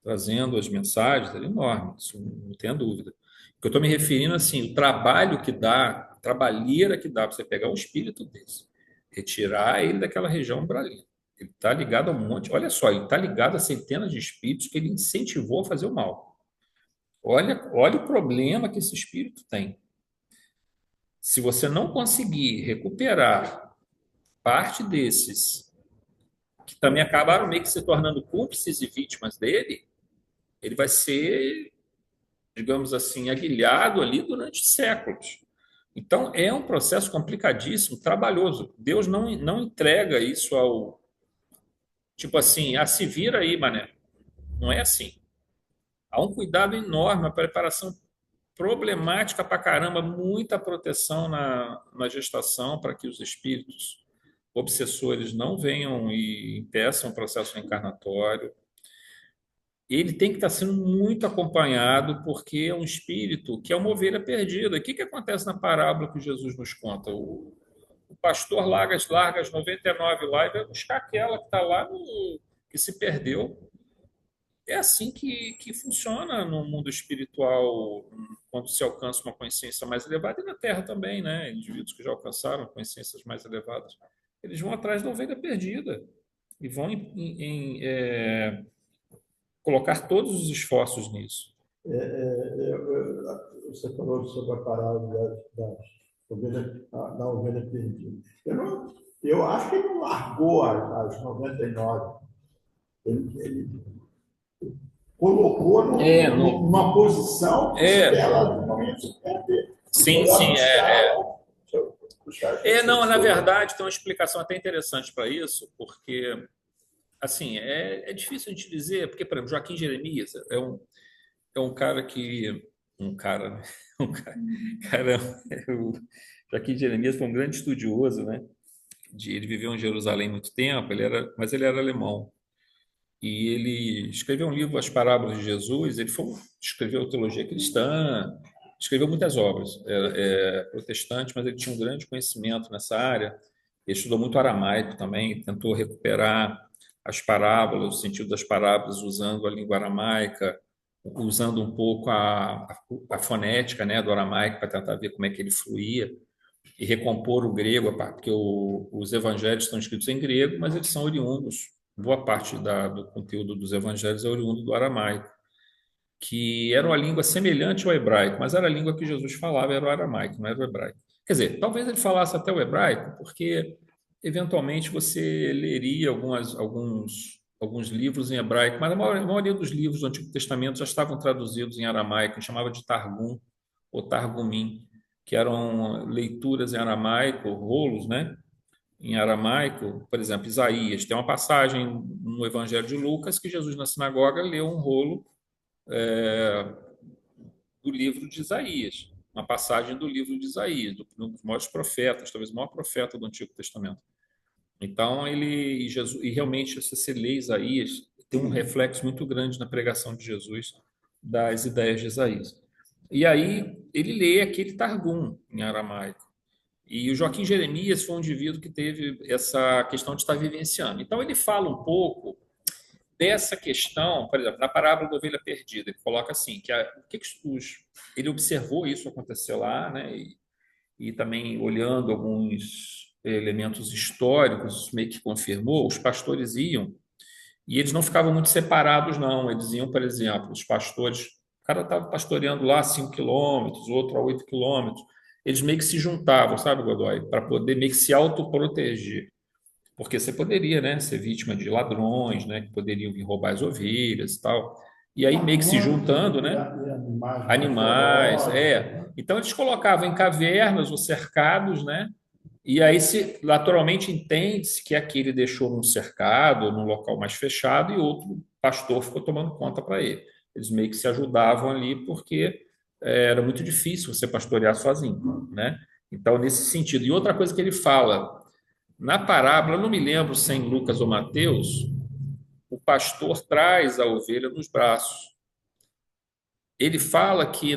trazendo as mensagens, é enorme, isso não tenha dúvida. O que eu estou me referindo assim, o trabalho que dá, a trabalheira que dá para você pegar um espírito desse, retirar ele daquela região umbralina. Ele está ligado a um monte, olha só, ele está ligado a centenas de espíritos que ele incentivou a fazer o mal. Olha o problema que esse espírito tem. Se você não conseguir recuperar parte desses, que também acabaram meio que se tornando cúmplices e vítimas dele, ele vai ser, digamos assim, aguilhado ali durante séculos. Então, é um processo complicadíssimo, trabalhoso. Deus não entrega isso ao. Tipo assim, se vira aí, mané. Não é assim. Há um cuidado enorme, uma preparação problemática pra caramba, muita proteção na gestação para que os espíritos obsessores não venham e impeçam o processo reencarnatório. ele tem que estar sendo muito acompanhado, porque é um espírito que é uma ovelha perdida. O que que acontece na parábola que Jesus nos conta? O pastor larga as 99 lá e vai buscar aquela que está lá que se perdeu. É assim que funciona no mundo espiritual, quando se alcança uma consciência mais elevada, e na Terra também, né? Indivíduos que já alcançaram consciências mais elevadas, eles vão atrás da ovelha perdida e vão colocar todos os esforços nisso. Você falou sobre a parábola da ovelha perdida. Eu acho que ele não largou as 99. Ele colocou É, no, numa posição que é, ela não ia se perder. E sim, foi lá sim, buscar as não, na pessoas. verdade, tem uma explicação até interessante para isso, porque, assim, é difícil a gente dizer, porque, por exemplo, Joaquim Jeremias é um cara que. Um cara, né? Um cara, caramba, o Joaquim Jeremias foi um grande estudioso, né? Ele viveu em Jerusalém muito tempo, mas ele era alemão. E ele escreveu um livro, As Parábolas de Jesus. Escreveu Teologia Cristã, escreveu muitas obras. É protestante, mas ele tinha um grande conhecimento nessa área. Ele estudou muito aramaico também, tentou recuperar as parábolas, o sentido das parábolas usando a língua aramaica, usando um pouco a fonética, né, do aramaico para tentar ver como é que ele fluía e recompor o grego, porque os evangelhos estão escritos em grego, mas eles são oriundos, boa parte do conteúdo dos evangelhos é oriundo do aramaico, que era uma língua semelhante ao hebraico, mas era a língua que Jesus falava, era o aramaico, não era o hebraico. Quer dizer, talvez ele falasse até o hebraico, porque eventualmente você leria alguns livros em hebraico, mas a maioria dos livros do Antigo Testamento já estavam traduzidos em aramaico, que chamava de Targum ou Targumim, que eram leituras em aramaico, rolos, né? Em aramaico, por exemplo, Isaías. Tem uma passagem no Evangelho de Lucas que Jesus na sinagoga leu um rolo do livro de Isaías, uma passagem do livro de Isaías, um dos maiores profetas, talvez o maior profeta do Antigo Testamento. Então, e realmente, se você lê Isaías, tem um reflexo muito grande na pregação de Jesus das ideias de Isaías. E aí, ele lê aquele Targum em aramaico. E o Joaquim Jeremias foi um indivíduo que teve essa questão de estar vivenciando. Então, ele fala um pouco dessa questão, por exemplo, na parábola da ovelha perdida, ele coloca assim, ele observou isso acontecer lá, né? E também olhando alguns elementos históricos, meio que confirmou, os pastores iam e eles não ficavam muito separados, não. Eles iam, por exemplo, os pastores, o cara estava pastoreando lá a 5 quilômetros, outro a 8 quilômetros. Eles meio que se juntavam, sabe, Godoy, para poder meio que se autoproteger. Porque você poderia, né, ser vítima de ladrões, né, que poderiam vir roubar as ovelhas e tal. E aí meio que se juntando, né? Animais mais Animais, ferozes, né? Então eles colocavam em cavernas ou cercados, né? E aí se naturalmente entende-se que aquele deixou num cercado, num local mais fechado, e outro pastor ficou tomando conta para ele. Eles meio que se ajudavam ali porque era muito difícil você pastorear sozinho, né? Então nesse sentido. E outra coisa que ele fala na parábola, eu não me lembro se é em Lucas ou Mateus, o pastor traz a ovelha nos braços. Ele fala que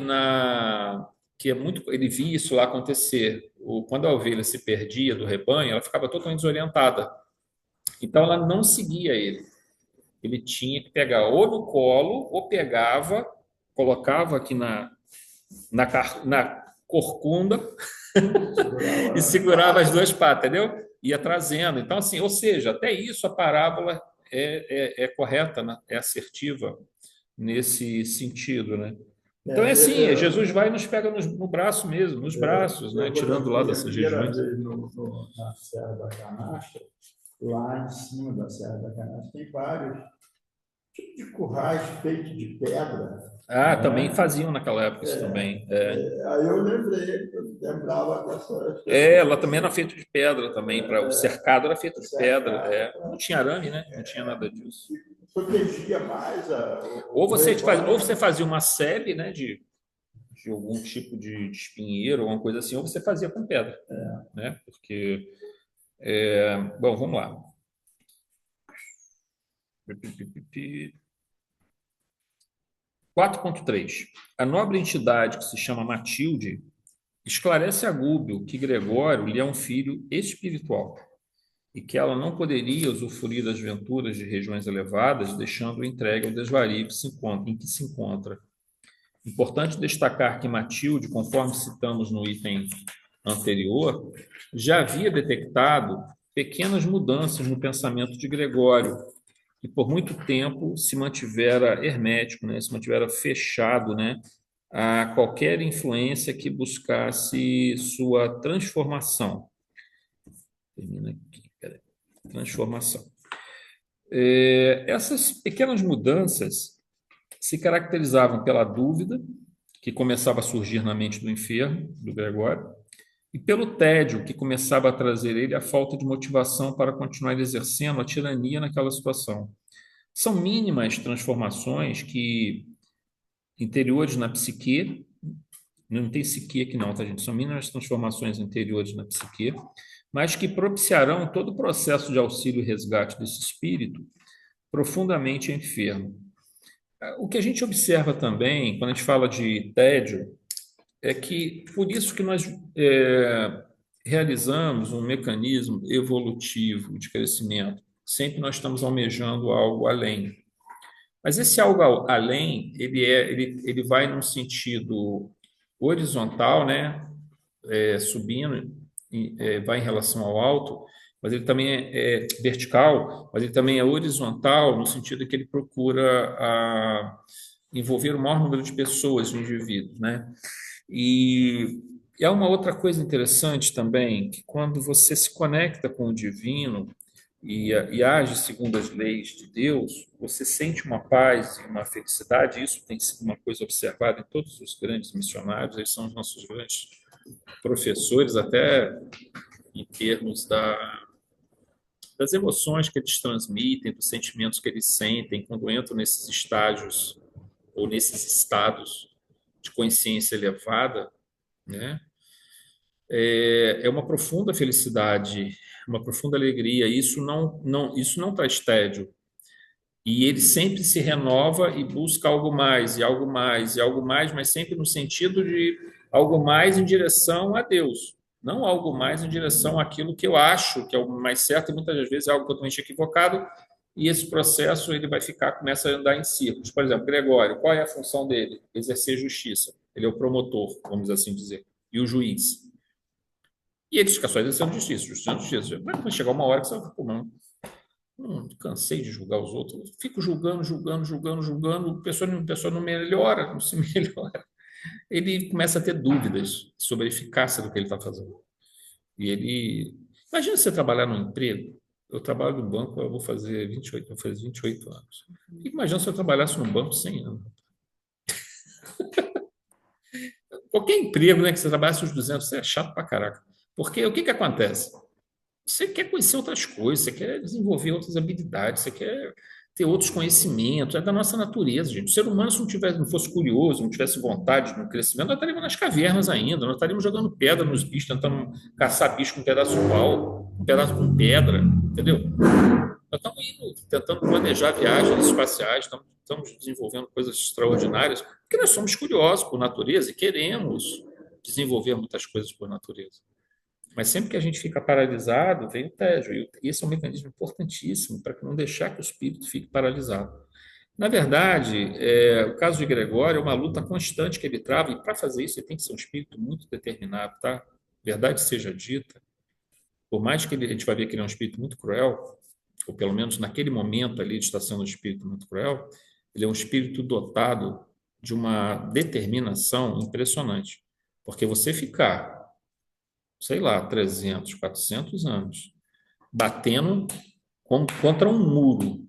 é muito, ele via isso lá acontecer. Quando a ovelha se perdia do rebanho, ela ficava totalmente desorientada. Então ela não seguia ele. Ele tinha que pegar ou no colo, ou pegava, colocava aqui na corcunda e segurava as duas patas, entendeu? Ia trazendo. Então, assim, ou seja, até isso a parábola é correta, né? É assertiva nesse sentido, né? Então é assim, Jesus vai e nos pega no braço mesmo, nos braços, né? Quando Tirando eu lá fui a dessas primeira regiões. vez na Serra da Canastra, lá em cima da Serra da Canastra, tem vários tipos de currais feitos de pedra, Ah, também né? faziam naquela época isso também. Aí eu lembrava dessas Ela pessoas também era feita de pedra também, o cercado era feito de pedra. cercadas Não tinha arame, né? Não tinha nada disso. que protegia mais Ou o você rebanho. fazia uma sebe, né, de algum tipo de espinheiro, alguma coisa assim, ou você fazia com pedra, né? Porque, bom, vamos lá. 4.3. A nobre entidade que se chama Matilde esclarece a Gúbio que Gregório lhe é um filho espiritual e que ela não poderia usufruir das venturas de regiões elevadas, deixando-o entregue ao desvario em que se encontra. Importante destacar que Matilde, conforme citamos no item anterior, já havia detectado pequenas mudanças no pensamento de Gregório, que por muito tempo se mantivera hermético, né? Se mantivera fechado, né? A qualquer influência que buscasse sua transformação. Termina aqui, peraí. Transformação. Essas pequenas mudanças se caracterizavam pela dúvida, que começava a surgir na mente do enfermo, do Gregório, e pelo tédio, que começava a trazer ele a falta de motivação para continuar exercendo a tirania naquela situação. São mínimas transformações que interiores na psique, não tem psique aqui não, tá, gente? São mínimas transformações interiores na psique, mas que propiciarão todo o processo de auxílio e resgate desse espírito profundamente enfermo. O que a gente observa também, quando a gente fala de tédio, é que por isso que nós realizamos um mecanismo evolutivo de crescimento. Sempre nós estamos almejando algo além. Mas esse algo além, ele vai num sentido horizontal, né? Subindo, vai em relação ao alto, mas ele também é vertical, mas ele também é horizontal, no sentido que ele procura envolver o maior número de pessoas, de indivíduos, né? E há uma outra coisa interessante também, que quando você se conecta com o divino e age segundo as leis de Deus, você sente uma paz e uma felicidade. Isso tem sido uma coisa observada em todos os grandes missionários, eles são os nossos grandes professores, até em termos das emoções que eles transmitem, dos sentimentos que eles sentem quando entram nesses estágios ou nesses estados de consciência elevada, né? É uma profunda felicidade, uma profunda alegria. Isso não traz tédio. E ele sempre se renova e busca algo mais, e algo mais, e algo mais, mas sempre no sentido de algo mais em direção a Deus. Não algo mais em direção àquilo que eu acho que é o mais certo, e muitas das vezes é algo totalmente equivocado, e esse processo ele começa a andar em círculos. Por exemplo, Gregório, qual é a função dele? Exercer justiça. Ele é o promotor, vamos assim dizer, e o juiz. E ele fica só exercendo justiça, justiça, justiça. Mas vai chegar uma hora que você vai, pô, mano, cansei de julgar os outros, fico julgando, julgando, julgando, julgando, a pessoa não melhora, não se melhora. Ele começa a ter dúvidas sobre a eficácia do que ele está fazendo. E ele. Imagina você trabalhar num emprego. Eu trabalho no banco, eu vou fazer 28 anos. Imagina se eu trabalhasse num banco 100 anos. Qualquer emprego, né, que você trabalhasse uns 200, você é chato pra caraca. Porque o que acontece? Você quer conhecer outras coisas, você quer desenvolver outras habilidades, você quer ter outros conhecimentos. É da nossa natureza, gente. O ser humano, se não fosse curioso, não tivesse vontade no crescimento, nós estaríamos nas cavernas ainda, nós estaríamos jogando pedra nos bichos, tentando caçar bicho com um pedaço de pau, um pedaço com pedra, entendeu? Nós estamos indo, tentando planejar viagens espaciais, estamos desenvolvendo coisas extraordinárias, porque nós somos curiosos por natureza e queremos desenvolver muitas coisas por natureza. Mas sempre que a gente fica paralisado, vem o tédio. E esse é um mecanismo importantíssimo para não deixar que o espírito fique paralisado. Na verdade, o caso de Gregório é uma luta constante que ele trava, e para fazer isso ele tem que ser um espírito muito determinado, tá? Verdade seja dita, por mais que a gente vai ver que ele é um espírito muito cruel, ou pelo menos naquele momento ali ele está sendo um espírito muito cruel, ele é um espírito dotado de uma determinação impressionante. Porque você ficar, sei lá, 300, 400 anos, batendo contra um muro,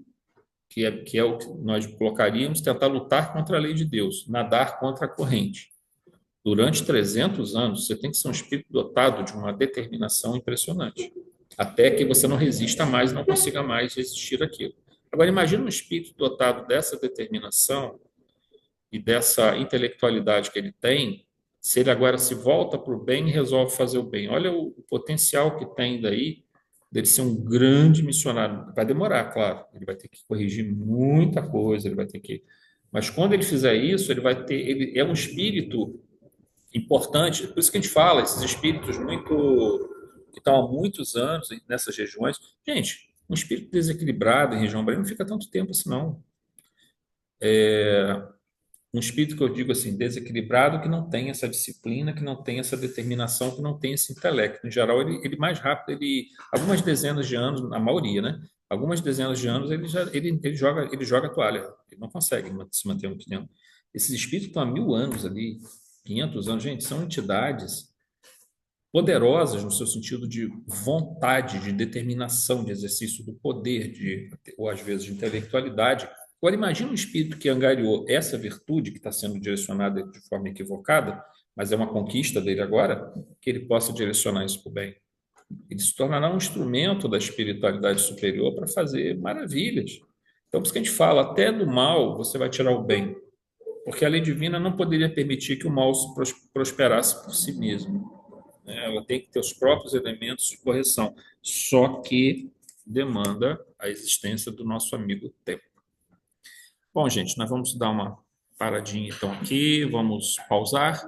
que é o que nós colocaríamos, tentar lutar contra a lei de Deus, nadar contra a corrente. Durante 300 anos, você tem que ser um espírito dotado de uma determinação impressionante, até que você não resista mais, não consiga mais resistir àquilo. Agora, imagine um espírito dotado dessa determinação e dessa intelectualidade que ele tem, se ele agora se volta para o bem e resolve fazer o bem. Olha o potencial que tem daí dele ser um grande missionário. Vai demorar, claro. Ele vai ter que corrigir muita coisa, ele vai ter que Mas quando ele fizer isso, ele vai ter, ele é um espírito importante, por isso que a gente fala, esses espíritos muito que estão há muitos anos nessas regiões. Gente, um espírito desequilibrado em região branca não fica tanto tempo assim, não. Um espírito que eu digo assim, desequilibrado, que não tem essa disciplina, que não tem essa determinação, que não tem esse intelecto. Em geral, ele mais rápido, algumas dezenas de anos, a maioria, né? Algumas dezenas de anos ele joga a toalha, ele não consegue se manter muito tempo. Esses espíritos estão há 1000 anos ali, 500 anos, gente, são entidades poderosas no seu sentido de vontade, de determinação, de exercício do poder, ou às vezes de intelectualidade. Agora, imagine um espírito que angariou essa virtude que está sendo direcionada de forma equivocada, mas é uma conquista dele agora, que ele possa direcionar isso para o bem. Ele se tornará um instrumento da espiritualidade superior para fazer maravilhas. Então, por isso que a gente fala, até do mal você vai tirar o bem, porque a lei divina não poderia permitir que o mal se prosperasse por si mesmo, né? Ela tem que ter os próprios elementos de correção, só que demanda a existência do nosso amigo tempo. Bom, gente, nós vamos dar uma paradinha então aqui, vamos pausar